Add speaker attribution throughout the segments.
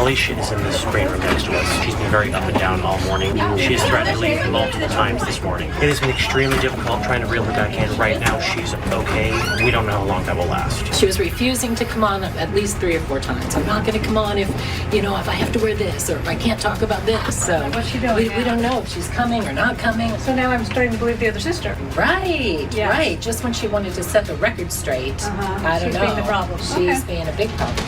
Speaker 1: Alicia is in this green room next to us. She's been very up and down all morning. She has threatened to leave multiple times this morning. It has been extremely difficult trying to reel her back in. Right now, she's okay. We don't know how long that will last.
Speaker 2: She was refusing to come on at least 3 or 4 times. I'm not going to come on if I have to wear this or if I can't talk about this. So
Speaker 3: what's she doing?
Speaker 2: We don't know if she's coming or not coming.
Speaker 3: So now I'm starting to believe the other sister.
Speaker 2: Right,
Speaker 3: Yeah.
Speaker 2: right. Just when she wanted to set the record straight, I don't know.
Speaker 3: She's being the problem.
Speaker 2: She's being a big problem.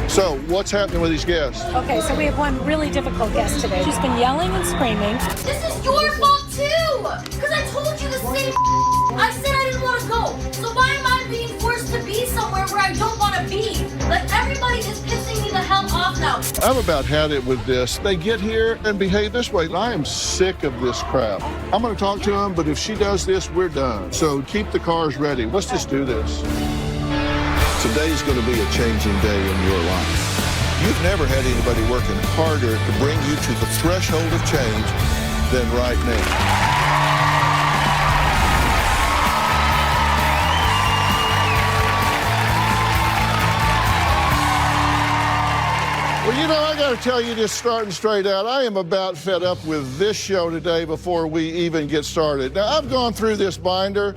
Speaker 4: So, what's happening with these guests?
Speaker 3: Okay, so we have one really difficult guest today. She's been yelling and screaming.
Speaker 5: This is your fault too! Because I told you the same I said I didn't want to go. So why am I being forced to be somewhere where I don't want to be? Like, everybody is pissing me the hell off now.
Speaker 4: I've about had it with this. They get here and behave this way. I am sick of this crap. I'm going to talk to them, but if she does this, we're done. So keep the cars ready. Let's just do this. Today's going to be a changing day in your life. You've never had anybody working harder to bring you to the threshold of change than right now. Well, I got to tell you, just starting straight out, I am about fed up with this show today before we even get started. Now, I've gone through this binder.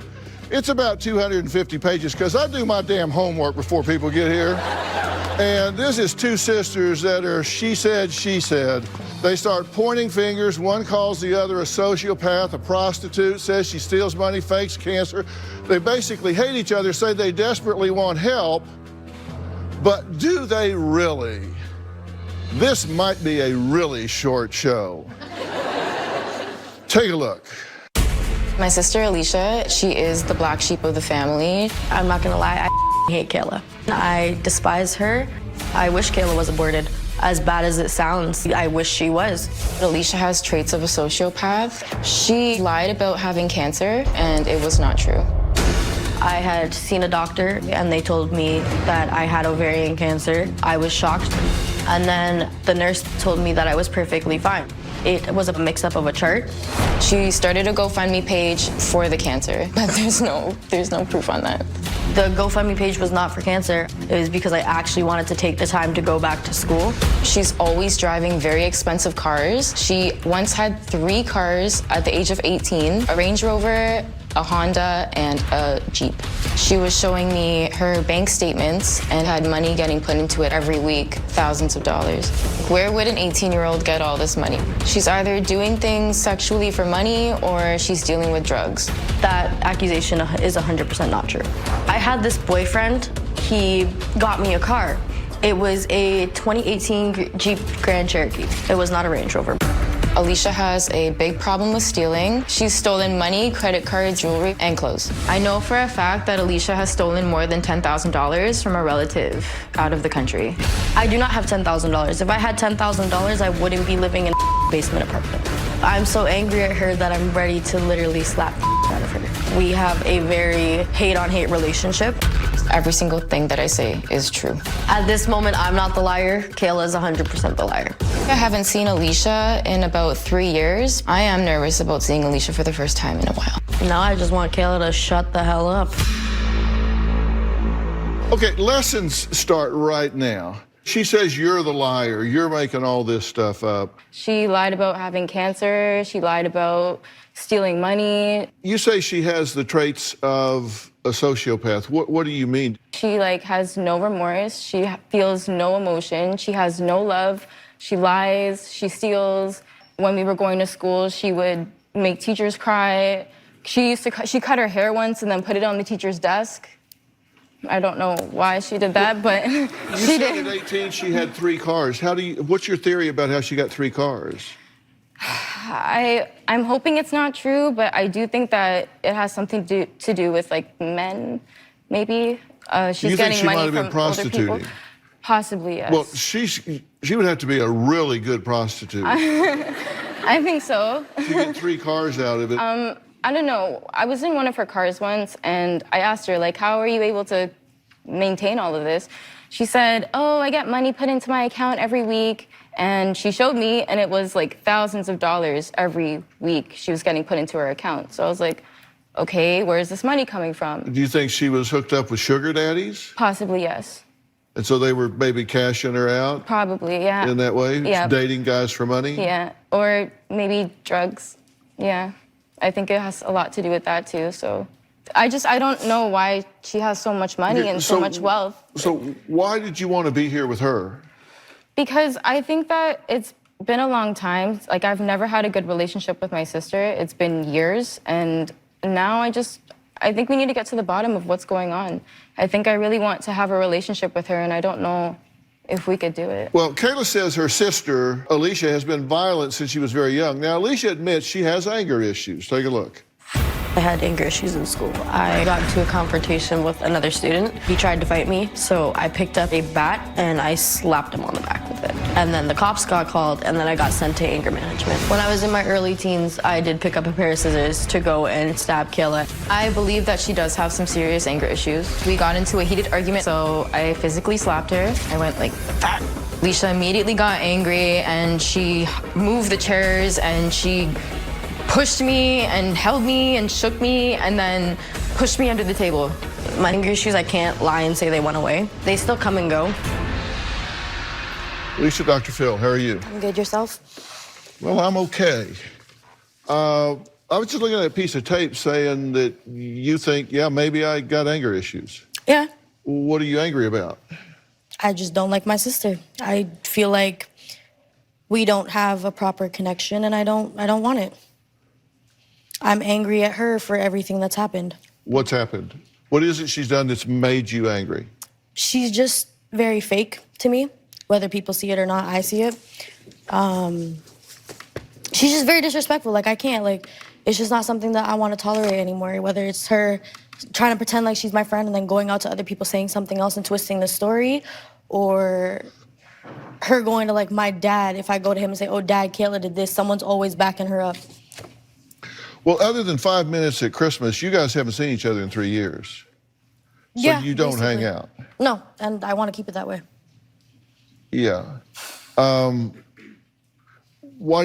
Speaker 4: It's about 250 pages because I do my damn homework before people get here. And this is 2 sisters that are she said, she said. They start pointing fingers. One calls the other a sociopath, a prostitute, says she steals money, fakes cancer. They basically hate each other, say they desperately want help. But do they really? This might be a really short show. Take a look.
Speaker 6: My sister Alicia, she is the black sheep of the family.
Speaker 7: I'm not gonna lie, I hate Kayla. I despise her. I wish Kayla was aborted. As bad as it sounds, I wish she was.
Speaker 6: Alicia has traits of a sociopath. She lied about having cancer, and it was not true.
Speaker 7: I had seen a doctor, and they told me that I had ovarian cancer. I was shocked. And then the nurse told me that I was perfectly fine. It was a mix-up of a chart.
Speaker 6: She started a GoFundMe page for the cancer, but there's no proof on that.
Speaker 7: The GoFundMe page was not for cancer. It was because I actually wanted to take the time to go back to school.
Speaker 6: She's always driving very expensive cars. She once had 3 cars at the age of 18, a Range Rover, a Honda, and a Jeep. She was showing me her bank statements and had money getting put into it every week, thousands of dollars. Where would an 18-year-old get all this money? She's either doing things sexually for money or she's dealing with drugs.
Speaker 7: That accusation is 100% not true. I had this boyfriend. He got me a car. It was a 2018 Jeep Grand Cherokee. It was not a Range Rover.
Speaker 6: Alicia has a big problem with stealing. She's stolen money, credit cards, jewelry, and clothes. I know for a fact that Alicia has stolen more than $10,000 from a relative out of the country.
Speaker 7: I do not have $10,000. If I had $10,000, I wouldn't be living in a basement apartment. I'm so angry at her that I'm ready to literally slap the out of her. We have a very hate-on-hate relationship.
Speaker 6: Every single thing that I say is true.
Speaker 7: At this moment, I'm not the liar. Kayla is 100% the liar.
Speaker 6: I haven't seen Alicia in about 3 years. I am nervous about seeing Alicia for the first time in a while.
Speaker 7: Now I just want Kayla to shut the hell up.
Speaker 4: Okay, lessons start right now. She says you're the liar. You're making all this stuff up.
Speaker 6: She lied about having cancer. She lied about stealing money.
Speaker 4: You say she has the traits of a sociopath. What do you mean?
Speaker 6: She has no remorse. She feels no emotion. She has no love. She lies. She steals. When we were going to school, she would make teachers cry. She cut her hair once and then put it on the teacher's desk. I don't know why she did that, but she did.
Speaker 4: At 18, she had 3 cars. What's your theory about how she got 3 cars?
Speaker 6: I'm hoping it's not true, but I do think that it has something to do with men, maybe. She's
Speaker 4: you think
Speaker 6: getting
Speaker 4: she
Speaker 6: money
Speaker 4: might have been
Speaker 6: from
Speaker 4: prostituting?
Speaker 6: older people. Possibly, yes.
Speaker 4: Well, she would have to be a really good prostitute.
Speaker 6: I think so.
Speaker 4: To get 3 cars out of it.
Speaker 6: I don't know. I was in one of her cars once, and I asked her, how are you able to maintain all of this? She said, oh, I get money put into my account every week. And she showed me, and it was thousands of dollars every week she was getting put into her account. So I was like, okay, where's this money coming from?
Speaker 4: Do you think she was hooked up with sugar daddies?
Speaker 6: Possibly, yes.
Speaker 4: And so they were maybe cashing her out
Speaker 6: Probably, yeah.
Speaker 4: in that way?
Speaker 6: Yeah.
Speaker 4: Dating guys for money?
Speaker 6: Yeah, or maybe drugs. Yeah, I think it has a lot to do with that too. So I don't know why she has so much money and so much wealth.
Speaker 4: So why did you want to be here with her?
Speaker 6: Because I think that it's been a long time. Like, I've never had a good relationship with my sister. It's been years, and now I think we need to get to the bottom of what's going on. I think I really want to have a relationship with her, and I don't know if we could do it.
Speaker 4: Well, Kayla says her sister, Alicia, has been violent since she was very young. Now, Alicia admits she has anger issues. Take a look.
Speaker 7: I had anger issues in school. I got into a confrontation with another student. He tried to fight me, so I picked up a bat and I slapped him on the back with it. And then the cops got called, and then I got sent to anger management. When I was in my early teens, I did pick up a pair of scissors to go and stab Kayla.
Speaker 6: I believe that she does have some serious anger issues. We got into a heated argument, so I physically slapped her. I went like that. Alicia immediately got angry, and she moved the chairs, and she pushed me and held me and shook me and then pushed me under the table.
Speaker 7: My anger issues, I can't lie and say they went away. They still come and go.
Speaker 4: Alicia, Dr. Phil, how are you?
Speaker 7: I'm good, yourself?
Speaker 4: Well, I'm okay. I was just looking at a piece of tape saying that you think, yeah, maybe I got anger issues.
Speaker 7: Yeah.
Speaker 4: What are you angry about?
Speaker 7: I just don't like my sister. I feel like we don't have a proper connection, and I don't want it. I'm angry at her for everything that's happened.
Speaker 4: What's happened? What is it she's done that's made you angry?
Speaker 7: She's just very fake to me. Whether people see it or not, I see it. She's just very disrespectful. Like, I can't, like, it's just not something that I want to tolerate anymore. Whether it's her trying to pretend like she's my friend and then going out to other people saying something else and twisting the story, or her going to, like, my dad. If I go to him and say, oh, Dad, Kayla did this, someone's always backing her up.
Speaker 4: Well, other than 5 minutes at Christmas, you guys haven't seen each other in 3 years. So
Speaker 7: Yeah,
Speaker 4: you don't
Speaker 7: basically.
Speaker 4: hang out.
Speaker 7: No, and I want to keep it that way.
Speaker 4: Yeah. Why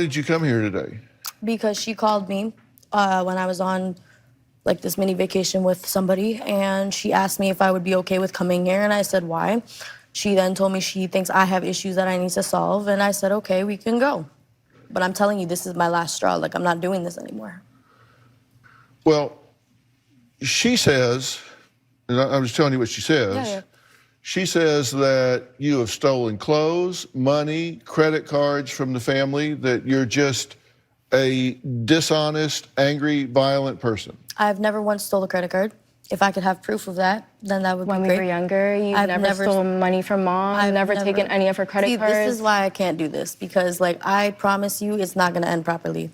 Speaker 4: did you come here today?
Speaker 7: Because she called me when I was on like this mini vacation with somebody, and she asked me if I would be okay with coming here, and I said, why? She then told me she thinks I have issues that I need to solve, and I said, okay, we can go. But I'm telling you, this is my last straw. Like, I'm not doing this anymore.
Speaker 4: Well, she says, and I'm just telling you what she says.
Speaker 7: Yeah.
Speaker 4: She says that you have stolen clothes, money, credit cards from the family, that you're just a dishonest, angry, violent person.
Speaker 7: I've never once stole a credit card. If I could have proof of that, then that would
Speaker 6: When
Speaker 7: be
Speaker 6: we
Speaker 7: great.
Speaker 6: were younger, you've never stolen money from Mom,
Speaker 7: I've
Speaker 6: never taken any of her credit cards.
Speaker 7: This is why I can't do this, because, like, I promise you it's not going to end properly.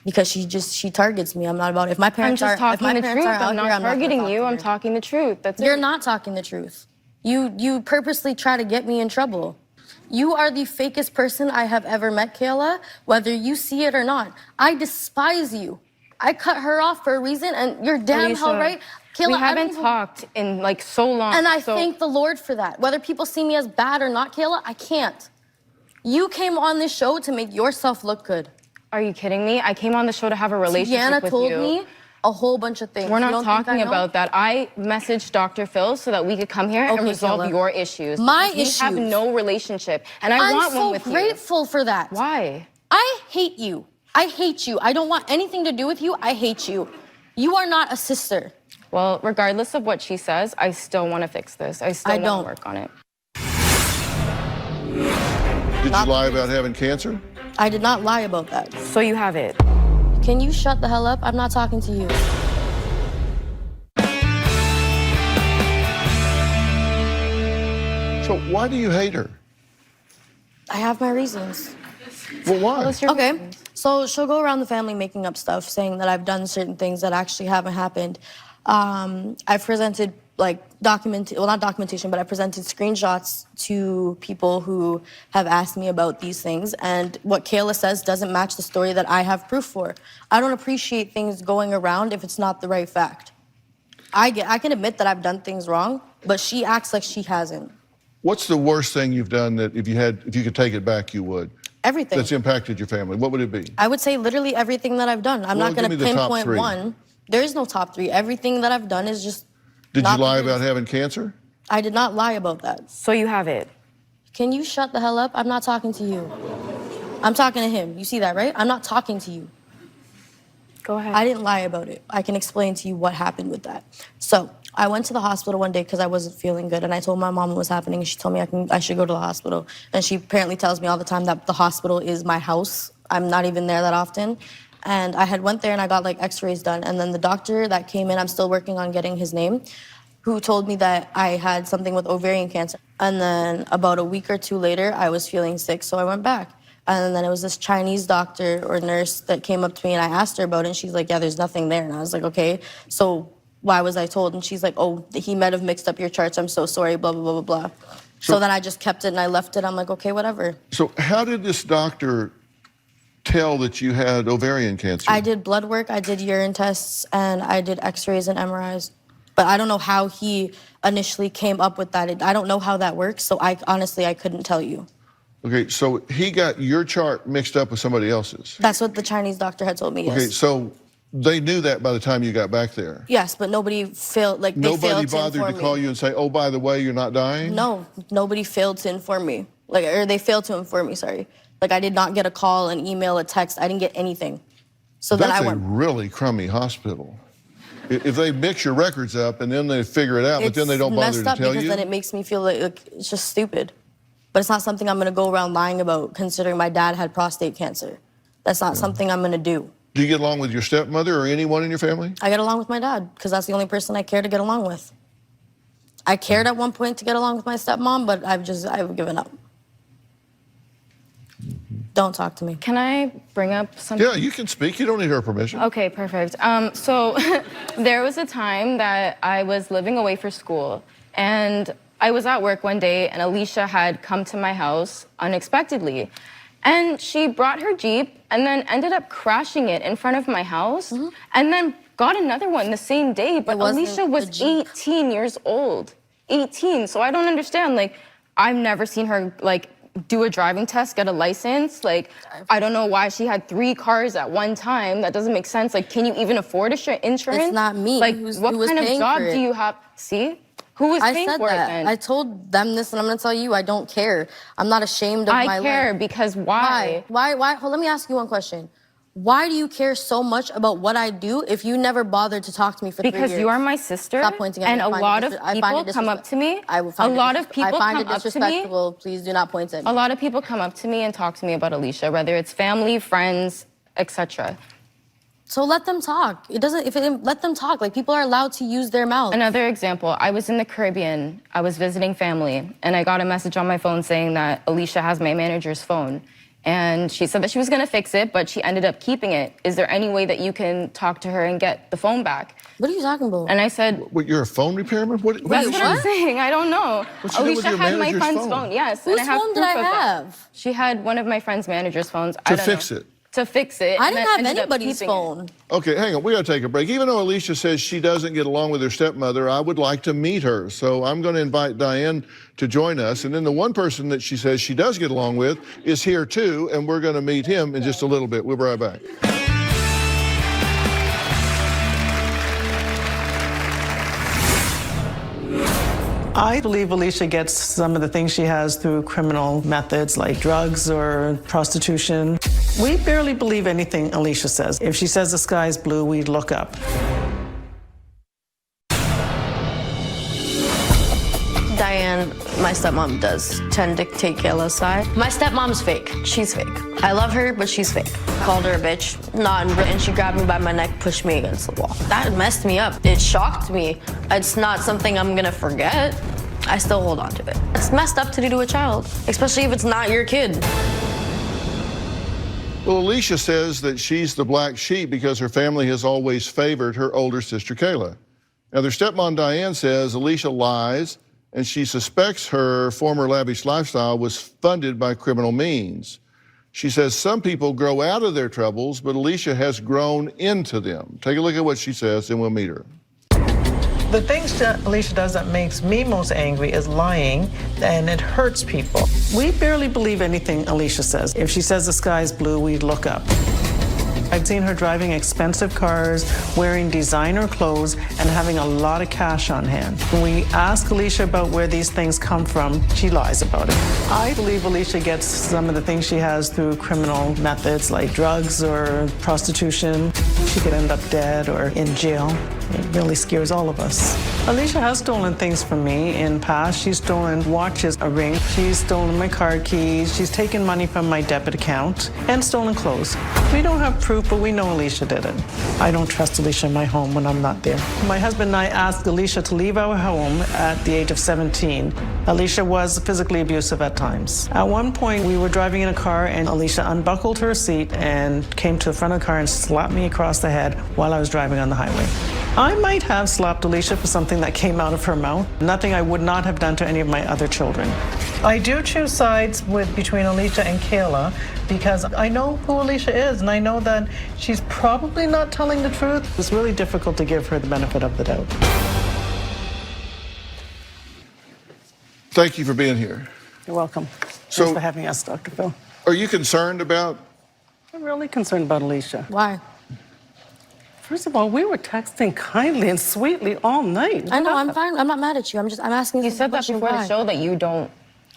Speaker 7: Because she targets me. I'm not about it. If my parents
Speaker 6: I'm just talking the truth.
Speaker 7: I'm
Speaker 6: I'm not targeting you. I'm talking the truth. That's it.
Speaker 7: You're not talking the truth. You purposely try to get me in trouble. You are the fakest person I have ever met, Kayla, whether you see it or not. I despise you. I cut her off for a reason, and you're damn hell right. Kayla,
Speaker 6: we haven't talked in like so long.
Speaker 7: And I thank the Lord for that. Whether people see me as bad or not, Kayla, I can't. You came on this show to make yourself look good.
Speaker 6: Are you kidding me? I came on the show to have a relationship with you.
Speaker 7: Tiana told me a whole bunch of things.
Speaker 6: We're not talking about that. I messaged Dr. Phil so that we could come here and resolve
Speaker 7: Kayla.
Speaker 6: Your issues.
Speaker 7: My
Speaker 6: issues.
Speaker 7: issues.
Speaker 6: We have no relationship, and I want one with you.
Speaker 7: I'm so grateful for that.
Speaker 6: Why?
Speaker 7: I hate you. I hate you. I don't want anything to do with you. I hate you. You are not a sister.
Speaker 6: Well, regardless of what she says, I still want to fix this. I still want to work on it.
Speaker 4: Did you lie about having cancer?
Speaker 7: I did not lie about that.
Speaker 6: So you have it.
Speaker 7: Can you shut the hell up? I'm not talking to you.
Speaker 4: So why do you hate her?
Speaker 7: I have my reasons.
Speaker 4: Well, why?
Speaker 7: Okay, so she'll go around the family making up stuff, saying that I've done certain things that actually haven't happened. I've presented like not documentation, but I presented screenshots to people who have asked me about these things, and what Kayla says doesn't match the story that I have proof for. I don't appreciate things going around if it's not the right fact. I can admit that I've done things wrong, but she acts like she hasn't.
Speaker 4: What's the worst thing you've done that if you could take it back, you would?
Speaker 7: Everything.
Speaker 4: That's impacted your family. What would it be?
Speaker 7: I would say literally everything that I've done. I'm not going to pinpoint one. There is no top three. Everything that I've done is just.
Speaker 4: Did you lie about having cancer?
Speaker 7: I did not lie about that.
Speaker 6: So you have it.
Speaker 7: Can you shut the hell up? I'm not talking to you. I'm talking to him. You see that, right? I'm not talking to you.
Speaker 6: Go ahead.
Speaker 7: I didn't lie about it. I can explain to you what happened with that. So I went to the hospital one day because I wasn't feeling good, and I told my mom what was happening, and she told me I should go to the hospital. And she apparently tells me all the time that the hospital is my house. I'm not even there that often. And I had went there and I got like x-rays done. And then the doctor that came in, I'm still working on getting his name, who told me that I had something with ovarian cancer. And then about a week or two later, I was feeling sick, so I went back. And then it was this Chinese doctor or nurse that came up to me, and I asked her about it, and she's like, yeah, there's nothing there. And I was like, okay, so why was I told? And she's like, oh, he might have mixed up your charts. I'm so sorry, blah, blah, blah, blah, blah. So then I just kept it and I left it. I'm like, okay, whatever.
Speaker 4: So how did this doctor tell that you had ovarian cancer?
Speaker 7: I did blood work, I did urine tests, and I did x-rays and MRIs. But I don't know how he initially came up with that. I don't know how that works, so honestly, I couldn't tell you.
Speaker 4: Okay, so he got your chart mixed up with somebody else's.
Speaker 7: That's what the Chinese doctor had told me, yes.
Speaker 4: Okay, so they knew that by the time you got back there?
Speaker 7: Yes, but nobody failed, like they
Speaker 4: Nobody
Speaker 7: failed to
Speaker 4: bothered
Speaker 7: inform
Speaker 4: to call
Speaker 7: me.
Speaker 4: you and say, oh, by the way, you're not dying?
Speaker 7: No, nobody failed to inform me. Or they failed to inform me, sorry. Like I did not get a call, an email, a text. I didn't get anything. So then I went.
Speaker 4: That's a really crummy hospital. If they mix your records up and then they figure it out, but then they don't bother to
Speaker 7: messed up
Speaker 4: tell
Speaker 7: because
Speaker 4: you?
Speaker 7: then it makes me feel like it's just stupid. But it's not something I'm gonna go around lying about, considering my dad had prostate cancer. That's not something I'm gonna do.
Speaker 4: Do you get along with your stepmother or anyone in your family?
Speaker 7: I get along with my dad, because that's the only person I care to get along with. I cared at one point to get along with my stepmom, but I've given up. Don't talk to me.
Speaker 6: Can I bring up something?
Speaker 4: Yeah, you can speak. You don't need her permission.
Speaker 6: Okay, perfect. So there was a time that I was living away for school, and I was at work one day, and Alicia had come to my house unexpectedly. And she brought her Jeep and then ended up crashing it in front of my house, and then got another one the same day. But Alicia was 18 years old. 18. So I don't understand. Like, I've never seen her, like, do a driving test, get a license. Like, I don't know why she had 3 cars at one time. That doesn't make sense. Like, can you even afford insurance?
Speaker 7: It's not me.
Speaker 6: Like, what
Speaker 7: who was
Speaker 6: kind of
Speaker 7: paying
Speaker 6: job
Speaker 7: for it.
Speaker 6: do you have? See? Who was paying for it then?
Speaker 7: I told them this, and I'm gonna tell you, I don't care. I'm not ashamed of my life.
Speaker 6: I care because why?
Speaker 7: Why? Well, let me ask you one question. Why do you care so much about what I do if you never bothered to talk to me for 3 years?
Speaker 6: Because you are my sister.
Speaker 7: Stop pointing at
Speaker 6: and
Speaker 7: me.
Speaker 6: a lot of people come up to me.
Speaker 7: I find it
Speaker 6: disrespectful.
Speaker 7: disrespectful. Please do not point at me.
Speaker 6: A lot of people come up to me and talk to me about Alicia, whether it's family, friends, etc.
Speaker 7: So let them talk. Let them talk. Like, people are allowed to use their mouth.
Speaker 6: Another example, I was in the Caribbean. I was visiting family, and I got a message on my phone saying that Alicia has my manager's phone. And she said that she was gonna fix it, but she ended up keeping it. Is there any way that you can talk to her and get the phone back?
Speaker 7: What are you talking about?
Speaker 6: And I said,
Speaker 4: What, you're a phone repairman?
Speaker 6: that's what I'm saying. I don't know.
Speaker 4: What's she do with
Speaker 6: Alicia
Speaker 4: your
Speaker 6: had my
Speaker 4: manager's
Speaker 6: friend's
Speaker 4: phone?
Speaker 6: phone, yes.
Speaker 7: Whose
Speaker 6: and I have
Speaker 7: phone did
Speaker 6: proof
Speaker 7: I
Speaker 6: of that.
Speaker 7: have?
Speaker 6: She had one of my friend's manager's phones.
Speaker 4: To fix it.
Speaker 6: To fix it.
Speaker 7: I
Speaker 6: and
Speaker 7: didn't
Speaker 6: then
Speaker 7: have
Speaker 6: ended up
Speaker 7: anybody's
Speaker 6: keeping it.
Speaker 7: phone.
Speaker 4: Okay, hang on. We got to take a break. Even though Alicia says she doesn't get along with her stepmother, I would like to meet her. So I'm going to invite Diane to join us. And then the one person that she says she does get along with is here too, and we're going to meet him in just a little bit. We'll be right back.
Speaker 8: I believe Alicia gets some of the things she has through criminal methods like drugs or prostitution. We barely believe anything Alicia says. If she says the sky's blue, we look up.
Speaker 7: Diane, my stepmom, does tend to take Kayla's side. My stepmom's fake. She's fake. I love her, but she's fake. Called her a bitch, and she grabbed me by my neck, pushed me against the wall. That messed me up. It shocked me. It's not something I'm gonna forget. I still hold on to it. It's messed up to do to a child, especially if it's not your kid.
Speaker 4: Well, Alicia says that she's the black sheep because her family has always favored her older sister, Kayla. Now, their stepmom, Diane, says Alicia lies, and she suspects her former lavish lifestyle was funded by criminal means. She says some people grow out of their troubles, but Alicia has grown into them. Take a look at what she says, and we'll meet her.
Speaker 8: The things that Alicia does that makes me most angry is lying, and it hurts people. We barely believe anything Alicia says. If she says the sky's blue, we look up. I'd seen her driving expensive cars, wearing designer clothes, and having a lot of cash on hand. When we ask Alicia about where these things come from, she lies about it. I believe Alicia gets some of the things she has through criminal methods like drugs or prostitution. She could end up dead or in jail. It really scares all of us. Alicia has stolen things from me in the past. She's stolen watches, a ring. She's stolen my car keys. She's taken money from my debit account and stolen clothes. We don't have proof, but we know Alicia did it. I don't trust Alicia in my home when I'm not there. My husband and I asked Alicia to leave our home at the age of 17. Alicia was physically abusive at times. At one point, we were driving in a car and Alicia unbuckled her seat and came to the front of the car and slapped me across the head while I was driving on the highway. I might have slapped Alicia for something that came out of her mouth. Nothing I would not have done to any of my other children. I do choose sides between Alicia and Kayla because I know who Alicia is and I know that she's probably not telling the truth. It's really difficult to give her the benefit of the doubt.
Speaker 4: Thank you for being here.
Speaker 8: You're welcome.
Speaker 4: So-
Speaker 8: Thanks for having us, Dr. Phil.
Speaker 4: Are you concerned about?
Speaker 8: I'm really concerned about Alicia.
Speaker 7: Why?
Speaker 8: First of all, we were texting kindly and sweetly all night.
Speaker 7: I know, I'm fine. I'm not mad at you. I'm asking
Speaker 6: You said that before the show that you don't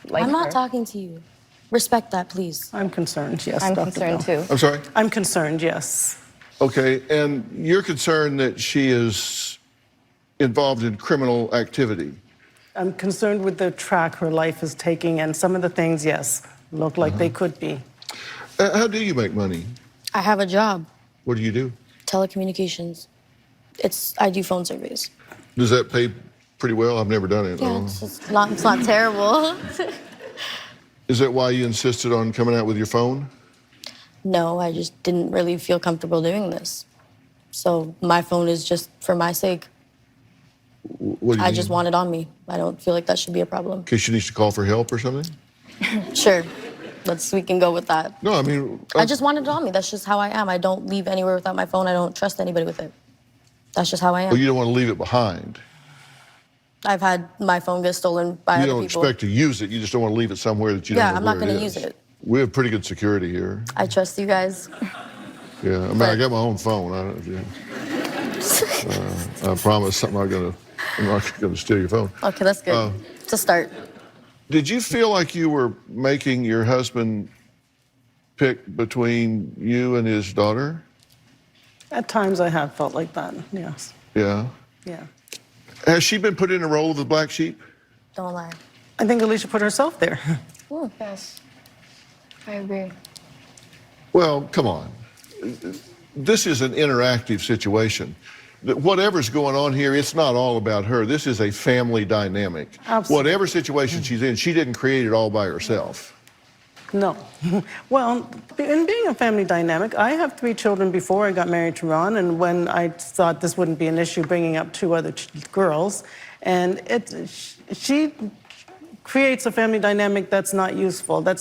Speaker 6: like
Speaker 7: I'm not
Speaker 6: her.
Speaker 7: talking to you. Respect that, please.
Speaker 8: I'm concerned, yes,
Speaker 6: I'm
Speaker 8: Dr.
Speaker 6: concerned
Speaker 8: Phil.
Speaker 6: too.
Speaker 4: I'm sorry?
Speaker 8: I'm concerned, yes.
Speaker 4: Okay, and you're concerned that she is involved in criminal activity.
Speaker 8: I'm concerned with the track her life is taking, and some of the things, yes, look like they could be.
Speaker 4: How do you make money?
Speaker 7: I have a job,
Speaker 4: What do you do?
Speaker 7: telecommunications. I do phone surveys.
Speaker 4: Does that pay pretty well? I've never done it.
Speaker 7: Yeah, it's not terrible.
Speaker 4: Is that why you insisted on coming out with your phone?
Speaker 7: No, I just didn't really feel comfortable doing this. So my phone is just for my sake.
Speaker 4: What do you
Speaker 7: I just want it on me. I don't feel like that should be a problem.
Speaker 4: In case she needs to call for help or something?
Speaker 7: Sure, we can go with that.
Speaker 4: No, I mean...
Speaker 7: I just want it on me. That's just how I am. I don't leave anywhere without my phone. I don't trust anybody with it. That's just how I am.
Speaker 4: Well, you don't want to leave it behind.
Speaker 7: I've had my phone get stolen by
Speaker 4: You
Speaker 7: other
Speaker 4: don't
Speaker 7: people.
Speaker 4: expect to use it. You just don't want to leave it somewhere that you don't know
Speaker 7: Yeah, I'm not
Speaker 4: where
Speaker 7: going to
Speaker 4: is.
Speaker 7: use it.
Speaker 4: We have pretty good security here.
Speaker 7: I trust you guys.
Speaker 4: Yeah, I mean, I got my own phone. I don't, yeah. I promise I'm not going to steal your phone.
Speaker 7: Okay, that's good. It's a start.
Speaker 4: Did you feel like you were making your husband pick between you and his daughter?
Speaker 8: At times I have felt like that, yes.
Speaker 4: Yeah.
Speaker 8: Yeah.
Speaker 4: Has she been put in a role of the black sheep?
Speaker 7: Don't lie.
Speaker 8: I think Alicia put herself there.
Speaker 6: Yes, I agree.
Speaker 4: Well, come on. This is an interactive situation. Whatever's going on here, it's not all about her. This is a family dynamic.
Speaker 8: Absolutely.
Speaker 4: Whatever situation she's in, she didn't create it all by herself.
Speaker 8: No. Well, in being a family dynamic, I have 3 children before I got married to Ron, and when I thought this wouldn't be an issue bringing up 2 other girls, and she creates a family dynamic that's not useful. That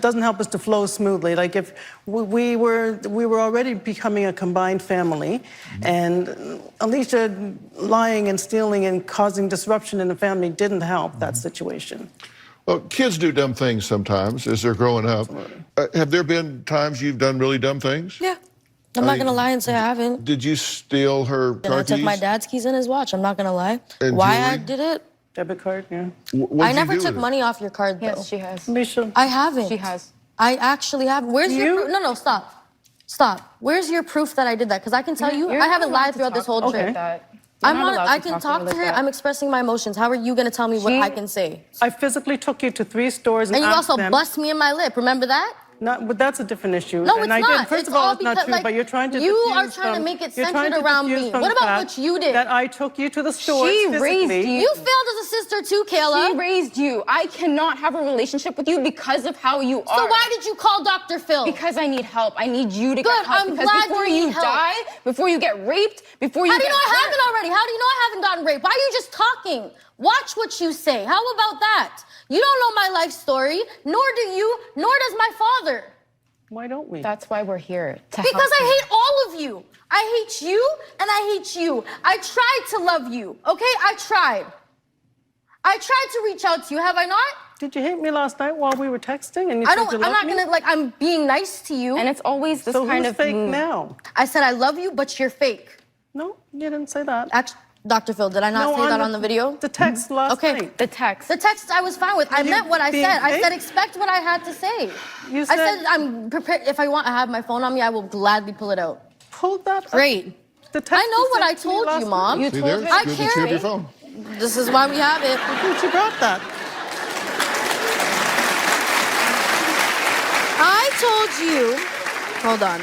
Speaker 8: doesn't help us to flow smoothly. Like if we were already becoming a combined family, and Alicia lying and stealing and causing disruption in the family didn't help that situation.
Speaker 4: Well, kids do dumb things sometimes as they're growing up. Have there been times you've done really dumb things?
Speaker 7: Yeah. I'm not going to lie and say I haven't.
Speaker 4: Did you steal her car
Speaker 7: And I took
Speaker 4: keys?
Speaker 7: my dad's keys and his watch. I'm not going to lie.
Speaker 4: And
Speaker 7: Why
Speaker 4: jewelry?
Speaker 7: I did it?
Speaker 8: Debit card, yeah.
Speaker 7: I never took money off your card, though.
Speaker 6: Yes, she has.
Speaker 8: Alicia.
Speaker 7: I haven't.
Speaker 6: She has.
Speaker 7: I actually have. Where's your proof? No, stop. Stop. Where's your proof that I did that? Because I can tell you, I haven't lied throughout this whole trip. I can talk to her. I'm expressing my emotions. How are you going to tell me what I can say?
Speaker 8: I physically took you to 3 stores and
Speaker 7: And you
Speaker 8: asked
Speaker 7: also
Speaker 8: them,
Speaker 7: bust me in my lip. Remember that?
Speaker 8: but that's a different issue.
Speaker 7: No,
Speaker 8: and
Speaker 7: it's
Speaker 8: I
Speaker 7: not.
Speaker 8: First of all, it's not true, but you're trying to
Speaker 7: You are
Speaker 8: diffuse
Speaker 7: trying to
Speaker 8: from-
Speaker 7: make it
Speaker 8: you're trying
Speaker 7: centered
Speaker 8: to
Speaker 7: around
Speaker 8: diffuse
Speaker 7: me.
Speaker 8: from
Speaker 7: What
Speaker 8: the
Speaker 7: about
Speaker 8: fact
Speaker 7: what you did?
Speaker 8: That I took you to the stores
Speaker 6: She
Speaker 8: physically.
Speaker 6: raised you.
Speaker 7: You failed as a sister too, Kayla.
Speaker 6: She raised you. I cannot have a relationship with you because of how you are.
Speaker 7: So why did you call Dr. Phil?
Speaker 6: Because I need help. I need you to
Speaker 7: Good,
Speaker 6: get help.
Speaker 7: I'm
Speaker 6: because
Speaker 7: glad
Speaker 6: before
Speaker 7: you
Speaker 6: you
Speaker 7: need help.
Speaker 6: die, before you get raped, before you
Speaker 7: How do you
Speaker 6: get
Speaker 7: know I
Speaker 6: hurt-
Speaker 7: haven't already? How do you know I haven't gotten raped? Why are you just talking? Watch what you say. How about that? You don't know my life story, nor do you, nor does my father.
Speaker 8: Why don't we?
Speaker 6: That's why we're here. To
Speaker 7: Because
Speaker 6: help
Speaker 7: I
Speaker 6: you.
Speaker 7: hate all of you. I hate you and I hate you. I tried to love you, okay? I tried to reach out to you, have I not?
Speaker 8: Did you hate me last night while we were texting? And you
Speaker 7: I
Speaker 8: said
Speaker 7: don't.
Speaker 8: you
Speaker 7: I'm
Speaker 8: loved
Speaker 7: not
Speaker 8: me?
Speaker 7: gonna like. I'm being nice to you.
Speaker 6: And it's always this
Speaker 8: So
Speaker 6: kind
Speaker 8: who's
Speaker 6: of
Speaker 8: fake
Speaker 6: move.
Speaker 8: now?
Speaker 7: I said I love you, but you're fake.
Speaker 8: No, you didn't say that.
Speaker 7: Actually, Dr. Phil, did I not say that on the video?
Speaker 8: The text last
Speaker 7: Okay.
Speaker 8: night.
Speaker 6: The text.
Speaker 7: The text I was fine with. I
Speaker 8: You
Speaker 7: meant what I
Speaker 8: being
Speaker 7: said. I
Speaker 8: fake?
Speaker 7: said expect what I had to say.
Speaker 8: You
Speaker 7: I said I'm prepared. If I want to have my phone on me, I will gladly pull it out.
Speaker 8: Pull that up.
Speaker 7: Great.
Speaker 8: The text
Speaker 7: I know
Speaker 8: you
Speaker 7: what
Speaker 8: sent
Speaker 7: I
Speaker 8: to me
Speaker 7: told
Speaker 8: last
Speaker 7: you,
Speaker 8: night.
Speaker 7: Mom.
Speaker 6: You
Speaker 4: See
Speaker 6: told
Speaker 4: there?
Speaker 6: her.
Speaker 4: It's
Speaker 7: I
Speaker 4: good that you have
Speaker 7: carry-
Speaker 4: your phone.
Speaker 7: This is why we have it.
Speaker 8: She brought that.
Speaker 7: I told you, hold on.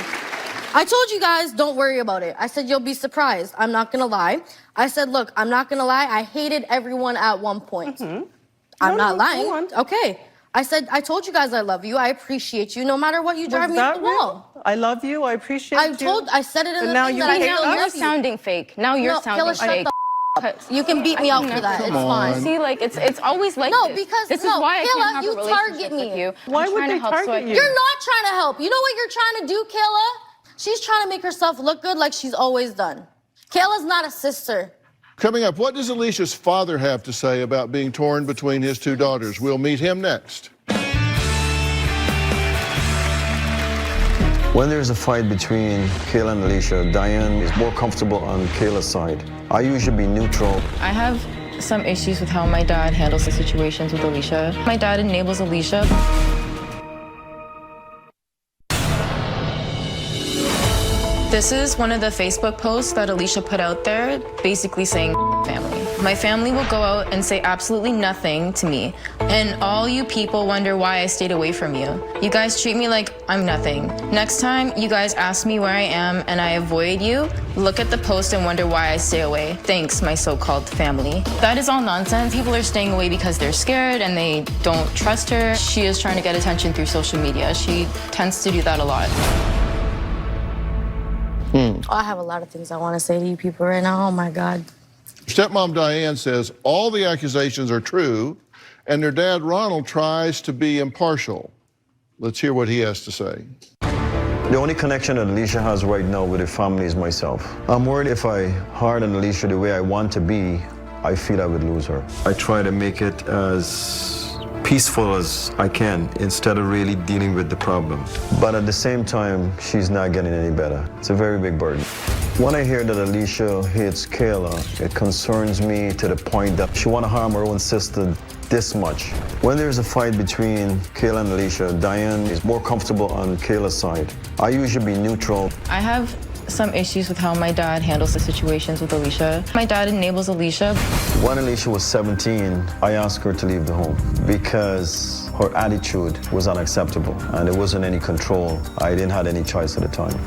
Speaker 7: I told you guys, don't worry about it. I said, you'll be surprised. I'm not gonna lie. I said, look, I'm not gonna lie. I hated everyone at one point. I'm not
Speaker 8: no,
Speaker 7: lying.
Speaker 8: go on.
Speaker 7: Okay. I said, I told you guys I love you. I appreciate you. No matter what, you drive
Speaker 8: Was
Speaker 7: me up
Speaker 8: that
Speaker 7: the wall.
Speaker 8: real? I love you. I appreciate you.
Speaker 7: I said it in
Speaker 8: And
Speaker 7: the
Speaker 8: now
Speaker 7: thing
Speaker 8: you
Speaker 7: that I
Speaker 8: hate
Speaker 7: still
Speaker 8: us?
Speaker 6: Now you're
Speaker 7: love you.
Speaker 6: sounding fake. Now you're
Speaker 7: No,
Speaker 6: sounding
Speaker 7: Kayla, shut
Speaker 6: fake.
Speaker 7: the You can beat me up for that. It's
Speaker 4: Come
Speaker 7: fine.
Speaker 4: on.
Speaker 6: See, like it's always like
Speaker 7: No,
Speaker 6: this.
Speaker 7: because-
Speaker 6: this
Speaker 7: no,
Speaker 6: is why I
Speaker 7: Kayla,
Speaker 6: can't have
Speaker 7: you
Speaker 6: a relationship
Speaker 7: target me.
Speaker 6: with you.
Speaker 8: Why
Speaker 6: I'm
Speaker 8: would
Speaker 6: trying
Speaker 8: they
Speaker 6: to help
Speaker 8: target you?
Speaker 7: You're not trying to help. You know what you're trying to do, Kayla? She's trying to make herself look good like she's always done. Kayla's not a sister.
Speaker 4: Coming up, what does Alicia's father have to say about being torn between his two daughters? We'll meet him next.
Speaker 9: When there's a fight between Kayla and Alicia, Diane is more comfortable on Kayla's side. I usually be neutral.
Speaker 6: I have some issues with how my dad handles the situations with Alicia. My dad enables Alicia. This is one of the Facebook posts that Alicia put out there, basically saying family. My family will go out and say absolutely nothing to me. And all you people wonder why I stayed away from you. You guys treat me like I'm nothing. Next time you guys ask me where I am and I avoid you, look at the post and wonder why I stay away. Thanks, my so-called family. That is all nonsense. People are staying away because they're scared and they don't trust her. She is trying to get attention through social media. She tends to do that a lot.
Speaker 7: I have a lot of things I want to say to you people right now. Oh my God.
Speaker 4: Stepmom Diane says all the accusations are true, and their dad Ronald tries to be impartial. Let's hear what he has to say.
Speaker 9: The only connection that Alicia has right now with her family is myself. I'm worried if I harden Alicia the way I want to be, I feel I would lose her. I try to make it as peaceful as I can instead of really dealing with the problem. But at the same time, she's not getting any better. It's a very big burden. When I hear that Alicia hates Kayla, it concerns me to the point that she want to harm her own sister this much. When there's a fight between Kayla and Alicia, Diane is more comfortable on Kayla's side. I usually be neutral.
Speaker 6: I have some issues with how my dad handles the situations with Alicia. My dad enables Alicia.
Speaker 9: When Alicia was 17, I asked her to leave the home because her attitude was unacceptable and there wasn't any control. I didn't have any choice at the time.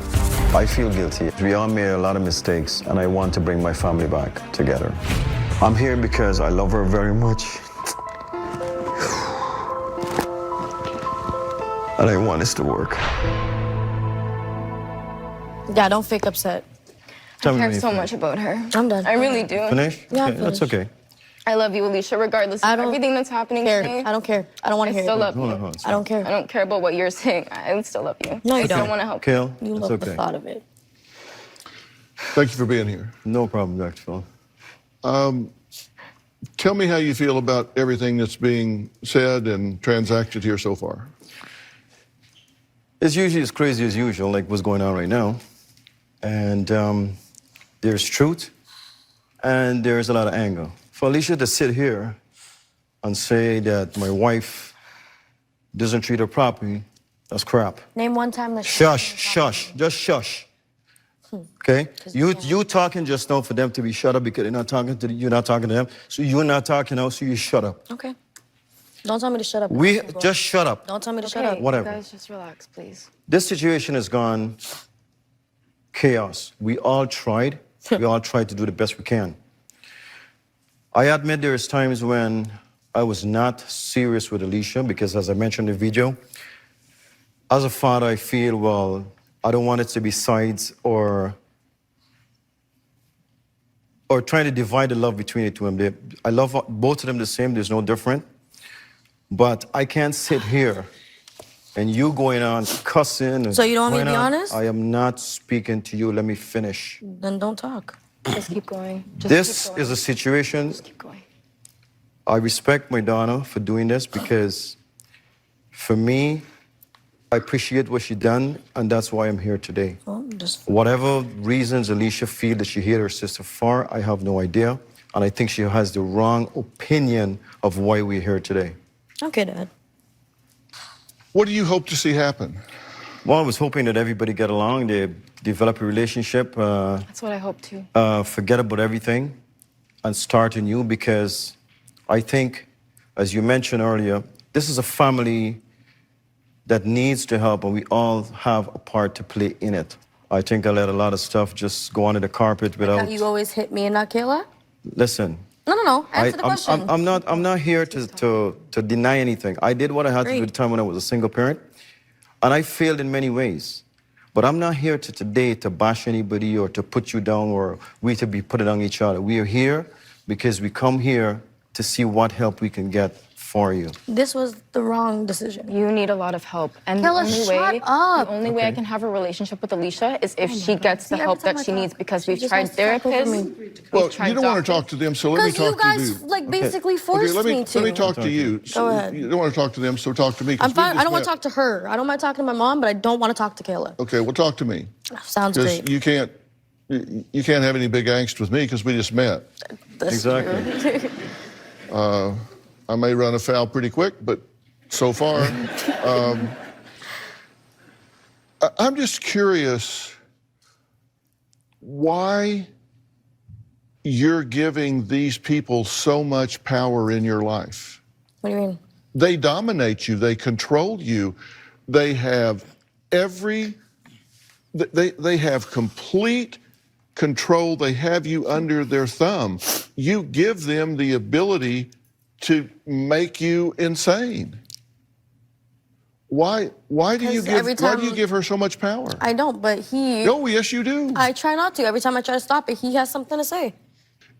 Speaker 9: I feel guilty. We all made a lot of mistakes and I want to bring my family back together. I'm here because I love her very much. And I want this to work.
Speaker 7: Yeah, don't fake upset.
Speaker 6: I care so much about her.
Speaker 7: I'm done.
Speaker 6: I really do.
Speaker 9: Finish?
Speaker 7: Yeah,
Speaker 9: Okay, that's okay.
Speaker 6: I love you, Alicia, regardless
Speaker 7: I
Speaker 6: of
Speaker 7: don't
Speaker 6: everything that's happening
Speaker 7: care.
Speaker 6: to me.
Speaker 7: I don't care. I don't want
Speaker 6: I
Speaker 7: to hear
Speaker 6: still
Speaker 7: it.
Speaker 6: love
Speaker 9: Hold
Speaker 6: you.
Speaker 9: on, hold on.
Speaker 7: I don't care.
Speaker 6: I don't care about what you're saying. I still love you.
Speaker 7: No, you
Speaker 6: I
Speaker 7: don't.
Speaker 6: still want to help.
Speaker 9: Kale,
Speaker 7: You
Speaker 9: it's
Speaker 7: love the
Speaker 9: okay.
Speaker 7: thought of it.
Speaker 4: Thank you for being here.
Speaker 9: No problem, Dr. Phil.
Speaker 4: Tell me how you feel about everything that's being said and transacted here so far.
Speaker 9: It's usually as crazy as usual, like what's going on right now. And there's truth and there's a lot of anger. For Alicia to sit here and say that my wife doesn't treat her properly, that's crap.
Speaker 7: Name one time that.
Speaker 9: Shush, shush, just shush. Okay? You talking just now for them to be shut up because you're not talking to them. So you're not talking now, so you shut up.
Speaker 7: Okay. Don't tell me to shut up.
Speaker 9: Just shut up.
Speaker 7: Don't tell me to shut up.
Speaker 9: Whatever.
Speaker 6: You guys, just relax, please.
Speaker 9: This situation has gone chaos. We all tried. We all tried to do the best we can. I admit there's times when I was not serious with Alicia because, as I mentioned in the video, as a father, I feel, well, I don't want it to be sides or trying to divide the love between the two of them. I love both of them the same. There's no different. But I can't sit here and you going on cussing. And
Speaker 7: So you don't want me to
Speaker 9: going
Speaker 7: be
Speaker 9: on.
Speaker 7: honest?
Speaker 9: I am not speaking to you. Let me finish.
Speaker 7: Then don't talk.
Speaker 6: Just keep going. Just
Speaker 9: This
Speaker 6: keep going.
Speaker 9: is a situation
Speaker 6: Just keep going.
Speaker 9: I respect my daughter for doing this because for me, I appreciate what she done, and that's why I'm here today. Whatever reasons Alicia feels that she hit her sister for, I have no idea. And I think she has the wrong opinion of why we're here today.
Speaker 7: Okay, Dad.
Speaker 4: What do you hope to see happen?
Speaker 9: Well, I was hoping that everybody get along, they develop a relationship.
Speaker 6: That's what I hope too.
Speaker 9: Forget about everything and start anew, because I think, as you mentioned earlier, this is a family that needs to help, and we all have a part to play in it. I think I let a lot of stuff just go under the carpet without...
Speaker 7: You always hit me and not Kayla?
Speaker 9: Listen.
Speaker 7: No. Answer the question.
Speaker 9: I'm not here to deny anything. I did what I had to do at the time when I was a single parent, and I failed in many ways. But I'm not here today to bash anybody or to put you down or we to be putting on each other. We are here because we come here to see what help we can get for you.
Speaker 7: This was the wrong decision.
Speaker 6: You need a lot of help. And
Speaker 7: Kayla,
Speaker 6: the only way I can have a relationship with Alicia is if she gets the help that she needs, because we've tried therapists.
Speaker 4: Well, you don't want to talk to them, so let me talk to you.
Speaker 7: Because you guys, basically forced me to.
Speaker 4: Let me talk to you.
Speaker 7: Go ahead.
Speaker 4: You don't want to talk to them, so talk to me.
Speaker 7: I'm fine. I don't want to talk to her. I don't mind talking to my mom, but I don't want to talk to Kayla.
Speaker 4: Okay, well, talk to me.
Speaker 7: Sounds great.
Speaker 4: You can't have any big angst with me because we just met.
Speaker 9: Exactly.
Speaker 4: I may run afoul pretty quick, but so far, I'm just curious why you're giving these people so much power in your life.
Speaker 7: What do you mean?
Speaker 4: They dominate you. They control you. They have they have complete control. They have you under their thumb. You give them the ability to make you insane. Why do you give her so much power?
Speaker 7: I don't, but he...
Speaker 4: No, yes, you do.
Speaker 7: I try not to. Every time I try to stop it, he has something to say.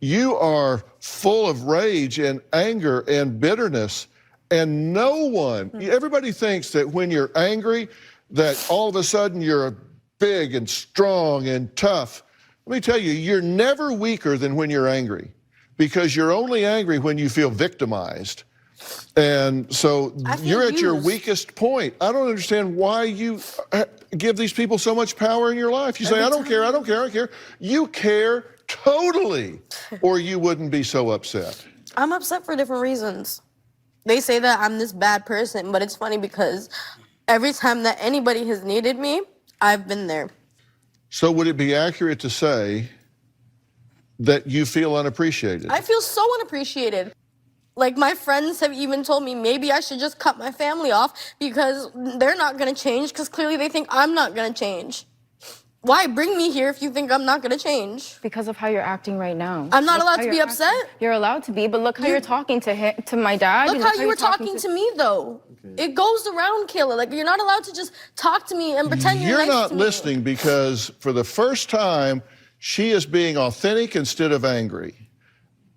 Speaker 4: You are full of rage and anger and bitterness, and no one, everybody thinks that when you're angry, that all of a sudden you're big and strong and tough. Let me tell you, you're never weaker than when you're angry, because you're only angry when you feel victimized. And so you're at your weakest point. I don't understand why you give these people so much power in your life. You say, I don't care, I don't care, I don't care. You care totally, or you wouldn't be so upset.
Speaker 7: I'm upset for different reasons. They say that I'm this bad person, but it's funny because every time that anybody has needed me, I've been there.
Speaker 4: So would it be accurate to say that you feel unappreciated?
Speaker 7: I feel so unappreciated. Like, my friends have even told me maybe I should just cut my family off because they're not gonna change, because clearly they think I'm not gonna change. Why bring me here if you think I'm not gonna change?
Speaker 6: Because of how you're acting right now.
Speaker 7: I'm not allowed to be upset?
Speaker 6: You're allowed to be, but look how you're talking to my dad.
Speaker 7: Look how you were talking to me, though. Okay. It goes around, Kayla. Like, you're not allowed to just talk to me and pretend you're nice to me.
Speaker 4: You're not listening because for the first time, she is being authentic instead of angry.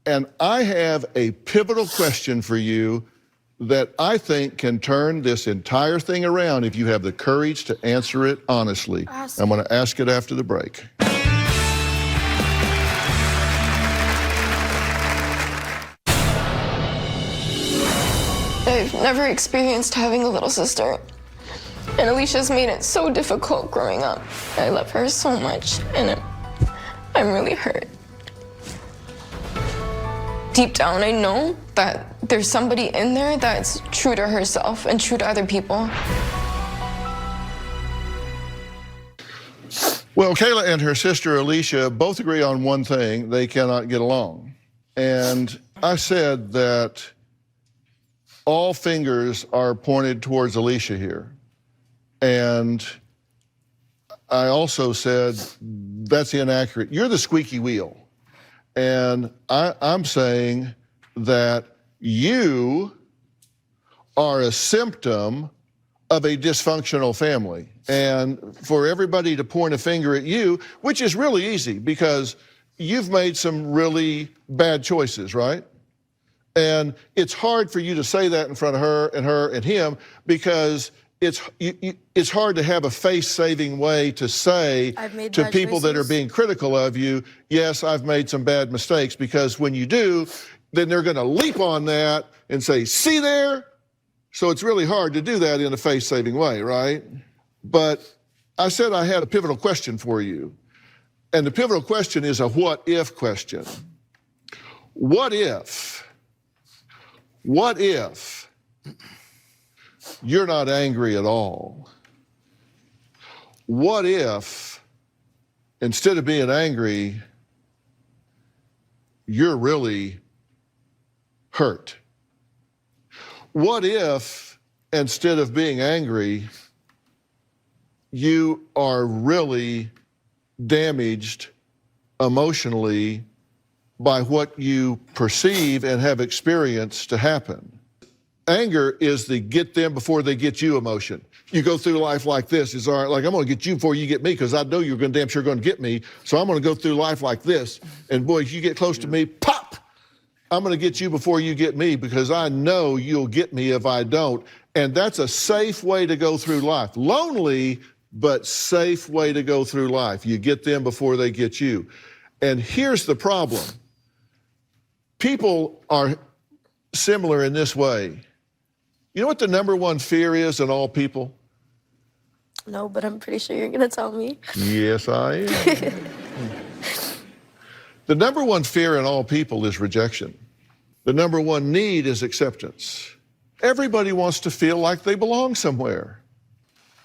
Speaker 4: And I have a pivotal question for you that I think can turn this entire thing around if you have the courage to answer it honestly. I'm going to ask it after the break.
Speaker 10: I've never experienced having a little sister, and Alicia's made it so difficult growing up. I love her so much, and I'm really hurt. Deep down, I know that there's somebody in there that's true to herself and true to other people.
Speaker 4: Well, Kayla and her sister Alicia both agree on one thing: they cannot get along. And I said that all fingers are pointed towards Alicia here. And I also said that's inaccurate. You're the squeaky wheel. And I'm saying that you are a symptom of a dysfunctional family. And for everybody to point a finger at you, which is really easy because you've made some really bad choices, right? And it's hard for you to say that in front of her and him because it's hard to have a face-saving way to say to people that are being critical of you, yes, I've made some bad mistakes, because when you do, then they're going to leap on that and say, see there? So it's really hard to do that in a faith-saving way, right? But I said I had a pivotal question for you. And the pivotal question is a what-if question. What if you're not angry at all? What if, instead of being angry, you're really hurt? What if, instead of being angry, you are really damaged emotionally by what you perceive and have experienced to happen? Anger is the get them before they get you emotion. You go through life like this. It's all right, like I'm gonna get you before you get me because I know you're damn sure gonna get me. So I'm gonna go through life like this. And boy, if you get close to me, pop! I'm gonna get you before you get me because I know you'll get me if I don't. And that's a safe way to go through life. Lonely, but safe way to go through life. You get them before they get you. And here's the problem. People are similar in this way. You know what the number one fear is in all people?
Speaker 7: No, but I'm pretty sure you're gonna tell me.
Speaker 4: Yes, I am. The number one fear in all people is rejection. The number one need is acceptance. Everybody wants to feel like they belong somewhere.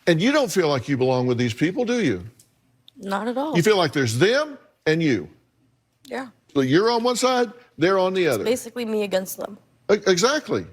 Speaker 4: And you don't feel like you belong with these people, do you?
Speaker 7: Not at all.
Speaker 4: You feel like there's them and you.
Speaker 7: Yeah.
Speaker 4: So you're on one side, they're on the other.
Speaker 7: Basically me against them.
Speaker 4: Exactly.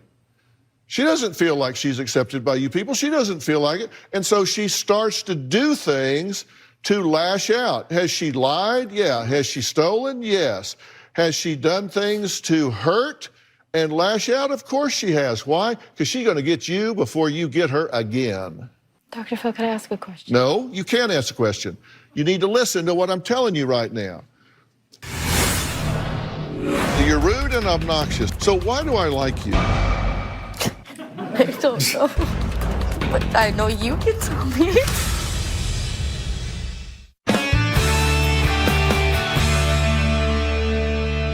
Speaker 4: She doesn't feel like she's accepted by you people. She doesn't feel like it. And so she starts to do things to lash out. Has she lied? Yeah. Has she stolen? Yes. Has she done things to hurt and lash out? Of course she has. Why? Because she's going to get you before you get her again.
Speaker 6: Dr. Phil, could I ask a question?
Speaker 4: No, you can't ask a question. You need to listen to what I'm telling you right now. You're rude and obnoxious. So why do I like you?
Speaker 7: I don't know. But I know you can tell me.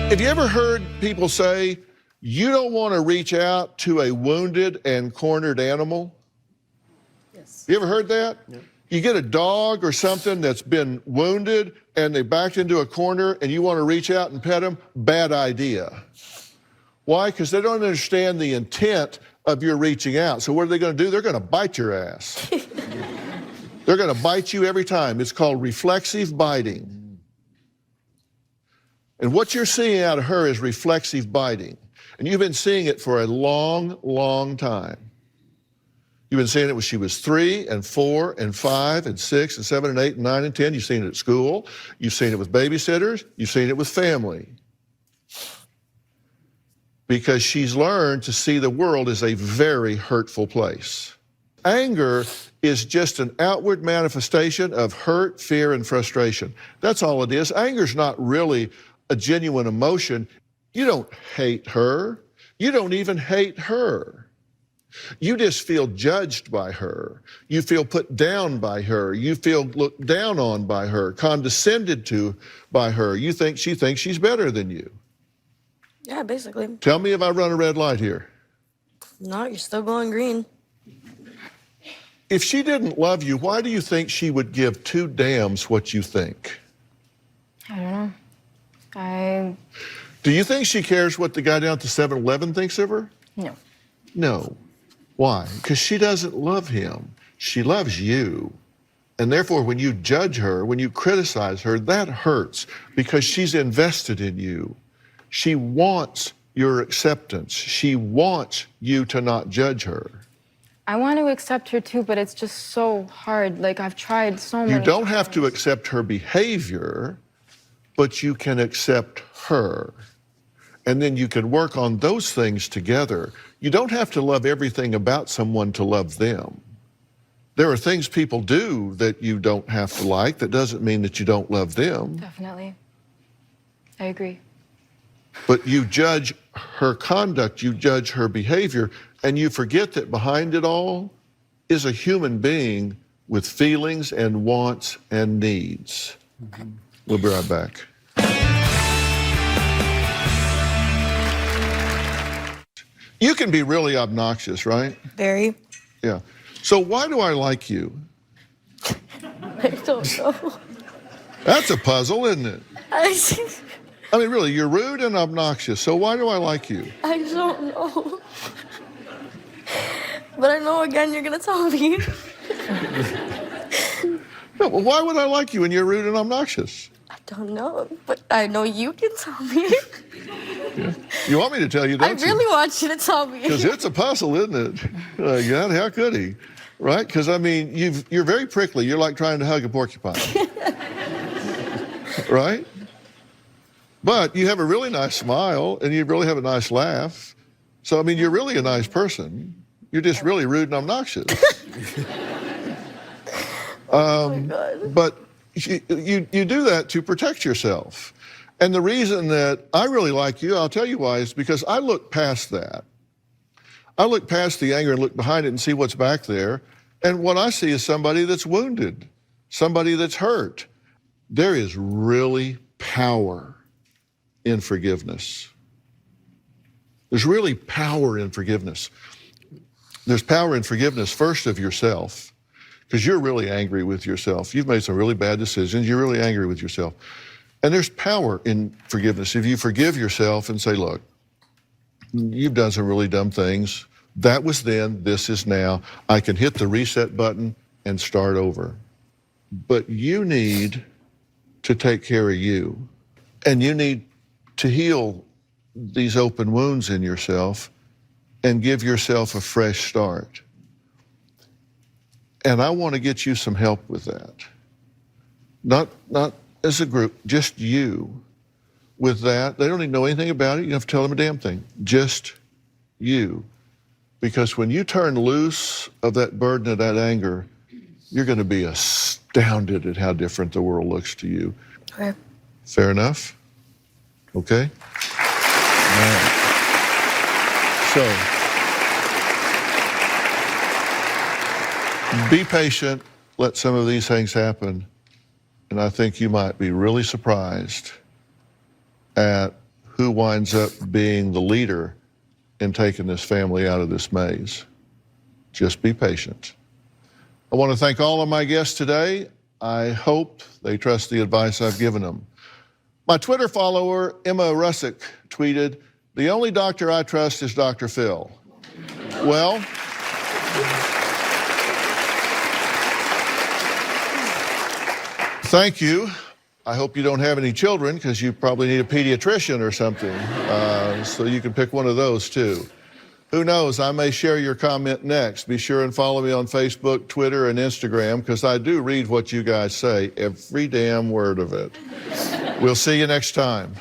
Speaker 4: Have you ever heard people say, you don't want to reach out to a wounded and cornered animal?
Speaker 2: Yes.
Speaker 4: You ever heard that? Yeah. You get a dog or something that's been wounded and they backed into a corner and you want to reach out and pet them? Bad idea. Why? Because they don't understand the intent of your reaching out. So what are they going to do? They're going to bite your ass. They're going to bite you every time. It's called reflexive biting. And what you're seeing out of her is reflexive biting. And you've been seeing it for a long, long time. You've been seeing it when she was 3 and 4 and 5 and 6 and 7 and 8 and 9 and 10. You've seen it at school. You've seen it with babysitters. You've seen it with family. Because she's learned to see the world as a very hurtful place. Anger is just an outward manifestation of hurt, fear, and frustration. That's all it is. Anger's not really a genuine emotion. You don't hate her. You don't even hate her. You just feel judged by her. You feel put down by her. You feel looked down on by her, condescended to by her. You think she thinks she's better than you.
Speaker 7: Yeah, basically.
Speaker 4: Tell me if I run a red light here.
Speaker 7: No, you're still going green.
Speaker 4: If she didn't love you, why do you think she would give 2 damns what you think?
Speaker 6: I don't know.
Speaker 4: Do you think she cares what the guy down at the 7-Eleven thinks of her?
Speaker 6: No.
Speaker 4: No. Why? Because she doesn't love him. She loves you. And therefore, when you judge her, when you criticize her, that hurts because she's invested in you. She wants your acceptance. She wants you to not judge her.
Speaker 6: I want to accept her too, but it's just so hard. Like, I've tried so many
Speaker 4: You don't have to accept her behavior, but you can accept her. And then you can work on those things together. You don't have to love everything about someone to love them. There are things people do that you don't have to like. That doesn't mean that you don't love them.
Speaker 6: Definitely. I agree.
Speaker 4: But you judge her conduct, you judge her behavior, and you forget that behind it all is a human being with feelings and wants and needs. We'll be right back. You can be really obnoxious, right?
Speaker 10: Very.
Speaker 4: Yeah. So why do I like you?
Speaker 10: I don't know.
Speaker 4: That's a puzzle, isn't it? I mean, really, you're rude and obnoxious, so why do I like you?
Speaker 10: I don't know. But I know, again, you're gonna tell me.
Speaker 4: No, well, why would I like you when you're rude and obnoxious?
Speaker 10: I don't know, but I know you can tell me.
Speaker 4: Yeah. You want me to tell you, don't you?
Speaker 10: I really want you to tell me.
Speaker 4: Because it's a puzzle, isn't it? God, how could he? Right? Because, I mean, you're very prickly. You're like trying to hug a porcupine. Right? But you have a really nice smile, and you really have a nice laugh. So, I mean, you're really a nice person. You're just really rude and obnoxious.
Speaker 10: Oh my God.
Speaker 4: But you do that to protect yourself. And the reason that I really like you, I'll tell you why, is because I look past that. I look past the anger and look behind it and see what's back there. And what I see is somebody that's wounded, somebody that's hurt. There is really power in forgiveness. There's really power in forgiveness. There's power in forgiveness first of yourself, because you're really angry with yourself. You've made some really bad decisions. You're really angry with yourself. And there's power in forgiveness. If you forgive yourself and say, look, you've done some really dumb things. That was then, this is now. I can hit the reset button and start over. But you need to take care of you. And you need to heal these open wounds in yourself and give yourself a fresh start. And I want to get you some help with that. Not as a group, just you with that. They don't even know anything about it. You don't have to tell them a damn thing. Just you. Because when you turn loose of that burden of that anger, you're going to be astounded at how different the world looks to you.
Speaker 10: Okay.
Speaker 4: Fair enough? Okay? All right. So, be patient. Let some of these things happen. And I think you might be really surprised at who winds up being the leader in taking this family out of this maze. Just be patient. I want to thank all of my guests today. I hope they trust the advice I've given them. My Twitter follower, Emma Russick, tweeted, "The only doctor I trust is Dr. Phil." Well, thank you. I hope you don't have any children, because you probably need a pediatrician or something, so you can pick one of those too. Who knows, I may share your comment next. Be sure and follow me on Facebook, Twitter, and Instagram, because I do read what you guys say, every damn word of it. We'll see you next time.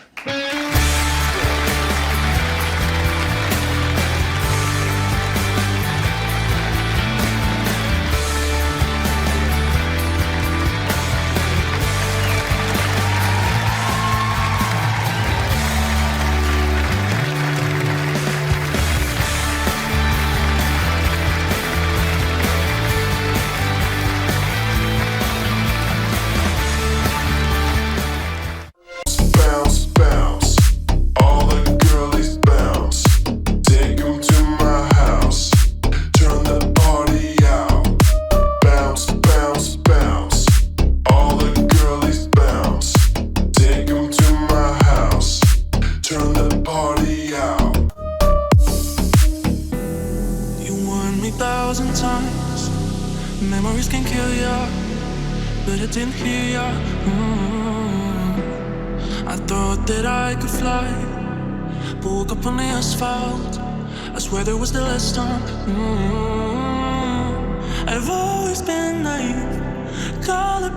Speaker 11: Memories can kill ya, but I didn't hear ya. I thought that I could fly, but woke up on the asphalt. I swear there was the last time. I've always been naive. Call it